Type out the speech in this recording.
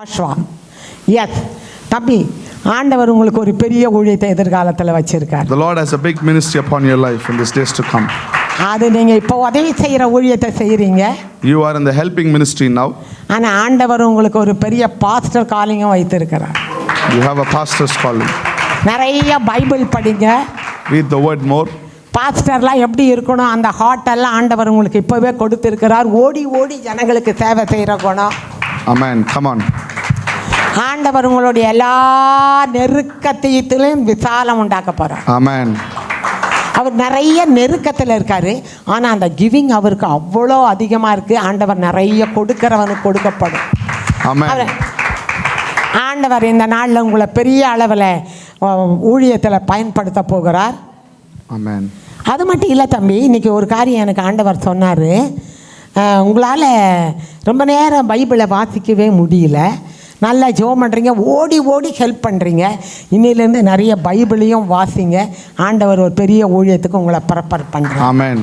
ஆஷ்வா S தம்பி, ஆண்டவர் உங்களுக்கு ஒரு பெரிய ஊழியத்தை எதிர்காலத்தில் வச்சிருக்கார். The Lord has a big ministry upon your life in these days to come. அது நீங்கள் இப்போ உதவி செய்கிற ஊழியத்தை செய்கிறீங்க. You are in the helping ministry now. ஆனால் ஆண்டவர் உங்களுக்கு ஒரு பெரிய பாஸ்டர் காலிங்கும் வைத்திருக்கிறார். You have a pastor's calling. நிறைய பைபிள் படிங்க. Read the word more. பாஸ்டர்லாம் எப்படி இருக்கணும், அந்த ஹார்ட்டெல்லாம் ஆண்டவர் உங்களுக்கு இப்போவே கொடுத்துருக்கிறார். ஓடி ஓடி ஜனங்களுக்கு சேவை செய்கிற குணம். Amen. Come on. ஆண்டவர் உங்களுடைய எல்லா நெருக்கத்தையும் விசாலம் உண்டாக்க போகிறார். Amen. அவர் நிறைய நெருக்கத்தில் இருக்கார். ஆனால் அந்த கிவிங் அவருக்கு அவ்வளோ அதிகமாக இருக்குது. ஆண்டவர் நிறைய கொடுக்கிறவனுக்கு கொடுக்கப்படும். Amen. ஆண்டவர் இந்த நாளில் உங்களை பெரிய அளவில் ஊழியத்தில் பயன்படுத்த போகிறார். Amen. அது மட்டும் இல்லை தம்பி, இன்றைக்கி ஒரு காரியம் எனக்கு ஆண்டவர் சொன்னார். உங்களால் ரொம்ப நேரம் பைபிளை வாசிக்கவே முடியல, நல்லா ஜெபம் பண்ணுறீங்க, ஓடி ஓடி ஹெல்ப் பண்ணுறீங்க. இன்னிலேருந்து நிறைய பைபிளையும் வாசிங்க. ஆண்டவர் ஒரு பெரிய ஊழியத்துக்கு உங்களை ப்ரிப்பேர் பண்ணுறார். Amen.